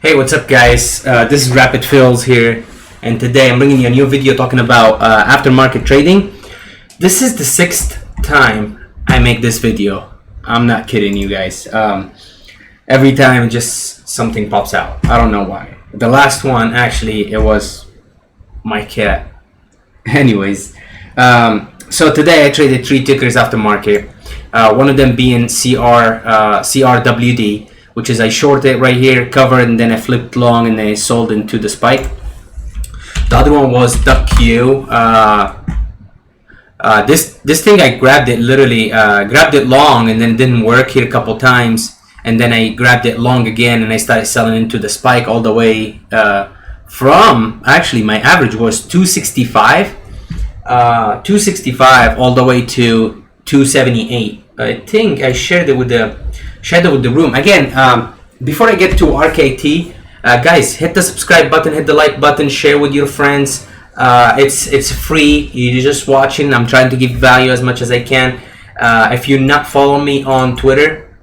Hey, what's up guys? This is Rapid Fills here, and today I'm bringing you a new video talking about aftermarket trading. This is the 6th time I make this video. I'm not kidding you guys. Every time just something pops out. I don't know why. The last one actually it was my cat. Anyways, so today I traded 3 tickers aftermarket. One of them being CRWD, which is I shorted right here, covered, and then I flipped long, and then I sold into the spike. The other one was DOCU. This thing I grabbed it literally, grabbed it long, and then it didn't work here a couple times, and then I grabbed it long again, and I started selling into the spike all the way from, actually my average was 265, 265 all the way to 278. I think I shared it with the room. Again, before I get to RKT, guys, hit the subscribe button, hit the like button, share with your friends. It's free. You're just watching. I'm trying to give value as much as I can. If you're not following me on Twitter,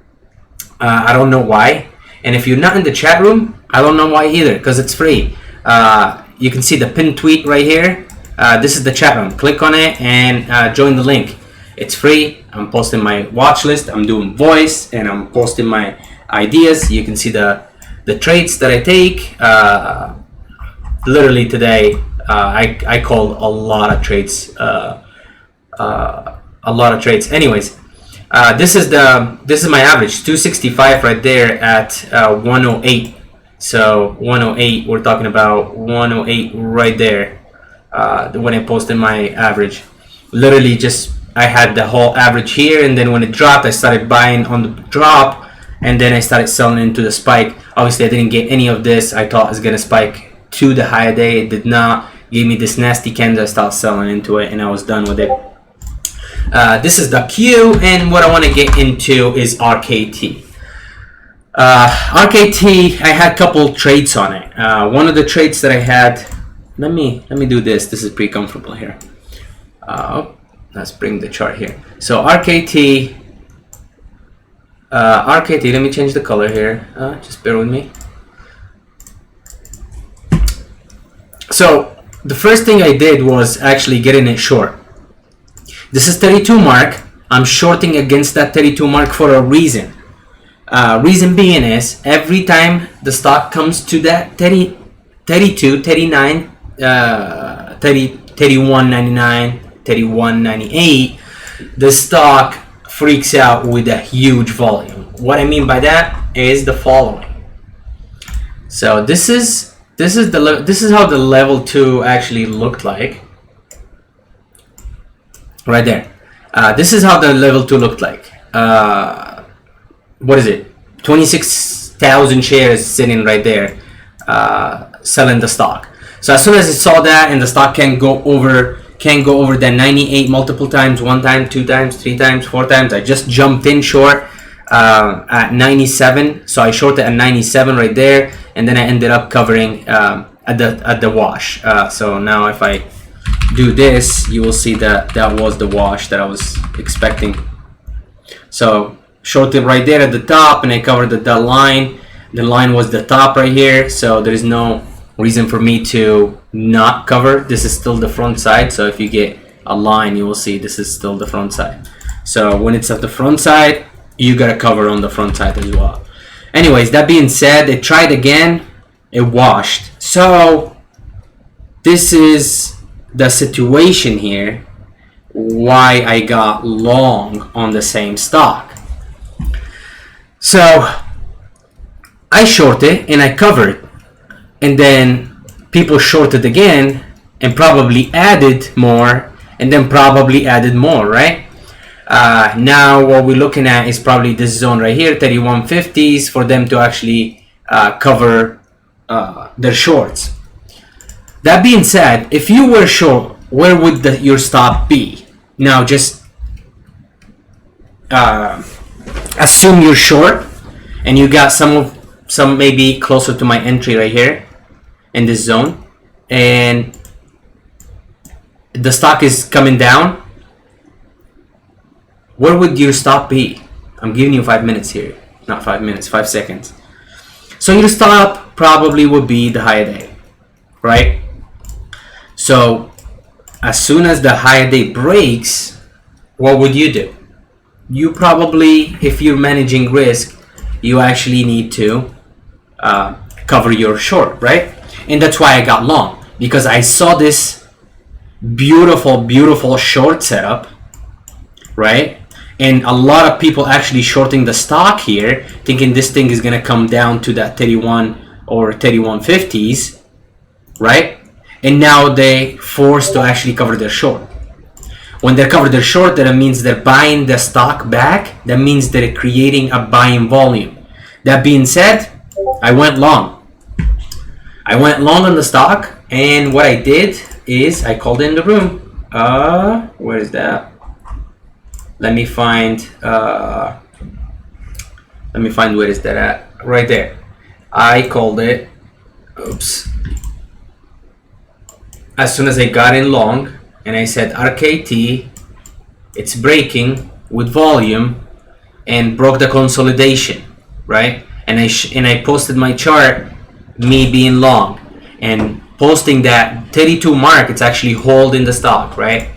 I don't know why. And if you're not in the chat room, I don't know why either, because it's free. You can see the pinned tweet right here. This is the chat room. Click on it and join the link. It's free. I'm posting my watch list. I'm doing voice, and I'm posting my ideas. You can see the trades that I take. Literally today, I called a lot of trades. Anyways, this is my average, 265 right there at 108. So 108, we're talking about 108 right there. When I posted my average, literally just I had the whole average here, and then when it dropped, I started buying on the drop, and then I started selling into the spike. Obviously, I didn't get any of this. I thought it was gonna spike to the higher day. It did not. Gave me this nasty candle. I started selling into it, and I was done with it. This is the Q, and what I want to get into is RKT. RKT, I had a couple trades on it. One of the trades that I had, let me do this. This is pretty comfortable here. Let's bring the chart here. So RKT, let me change the color here. Just bear with me. So the first thing I did was actually getting it short. This is 32 mark. I'm shorting against that 32 mark for a reason. Reason being is every time the stock comes to that 30, 32, 39, 30, 31.99, 31.98, the stock freaks out with a huge volume. What I mean by that is the following. So this is how the level 2 actually looked like. Right there. This is how the level 2 looked like. What is it? 26,000 shares sitting right there, selling the stock. So as soon as it saw that, and the stock can't go over that 98 multiple times, 1 time, 2 times, 3 times, 4 times, I just jumped in short at 97. So I shorted at 97 right there, and then I ended up covering at the wash. So now if I do this, you will see that was the wash that I was expecting. So shorted right there at the top, and I covered the line. The line was the top right here, so there is no reason for me to not cover. This is still the front side, so if you get a line, you will see this is still the front side. So when it's at the front side, you gotta cover on the front side as well. Anyways, that being said, it tried again, it washed. So this is the situation here, why I got long on the same stock. So I shorted and I covered, and then people shorted again and probably added more, and then probably added more, right? Now what we're looking at is probably this zone right here, 3150s, for them to actually cover their shorts. That being said, if you were short, where would your stop be? Now just assume you're short and you got some maybe closer to my entry right here in this zone, and the stock is coming down. Where would your stop be? I'm giving you 5 minutes here, not 5 minutes, 5 seconds. So your stop probably would be the higher day, right? So as soon as the higher day breaks, what would you do? You probably, if you're managing risk, you actually need to cover your short, right? And that's why I got long, because I saw this beautiful short setup, right? And a lot of people actually shorting the stock here, thinking this thing is gonna come down to that 31 or 31.50s, right? And now they forced to actually cover their short. When they cover their short, that means they're buying the stock back. That means they're creating a buying volume. That being said, I went long. I went long on the stock, and what I did is I called in the room. Where is that? Let me find where is that at? Right there. I called it. Oops. As soon as I got in long, and I said RKT, it's breaking with volume and broke the consolidation, right? And I posted my chart, me being long, and posting that 32 mark. It's actually holding the stock, right?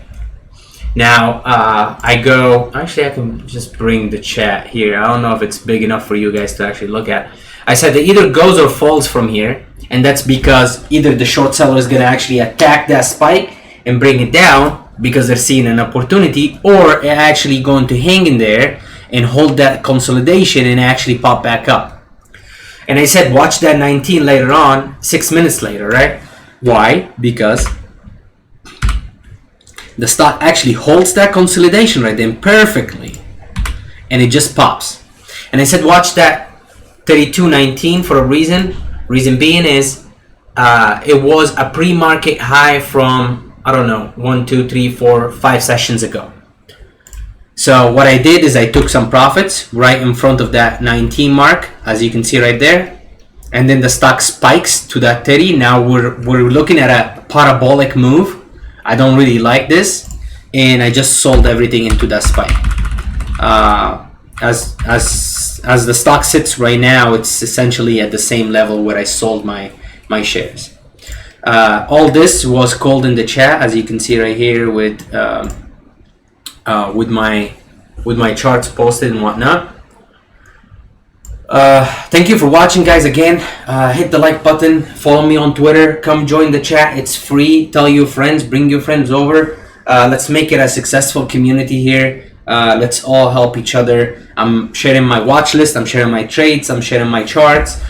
Now I go. Actually, I can just bring the chat here. I don't know if it's big enough for you guys to actually look at. I said that either goes or falls from here, and that's because either the short seller is gonna actually attack that spike and bring it down because they're seeing an opportunity, or they're actually going to hang in there and hold that consolidation and actually pop back up. And I said watch that 19 later on, 6 minutes later, right? Why? Because the stock actually holds that consolidation right then perfectly, and it just pops. And I said watch that 32.19 for a reason. Reason being is it was a pre-market high from, I don't know, 1, 2, 3, 4, 5 sessions ago. So what I did is I took some profits right in front of that 19 mark, as you can see right there, and then the stock spikes to that 30. Now we're looking at a parabolic move. I don't really like this, and I just sold everything into that spike. As the stock sits right now, it's essentially at the same level where I sold my shares. All this was called in the chat, as you can see right here, with my charts posted and whatnot. Thank you for watching, guys. Again, hit the like button, follow me on Twitter, come join the chat. It's free. Tell your friends, bring your friends over. Let's make it a successful community here. Let's all help each other. I'm sharing my watch list, I'm sharing my trades, I'm sharing my charts.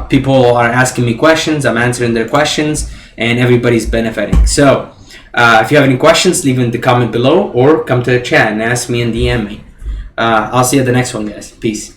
People are asking me questions, I'm answering their questions, and everybody's benefiting. So if you have any questions, leave in the comment below, or come to the chat and ask me and DM me. I'll see you at the next one, guys. Peace.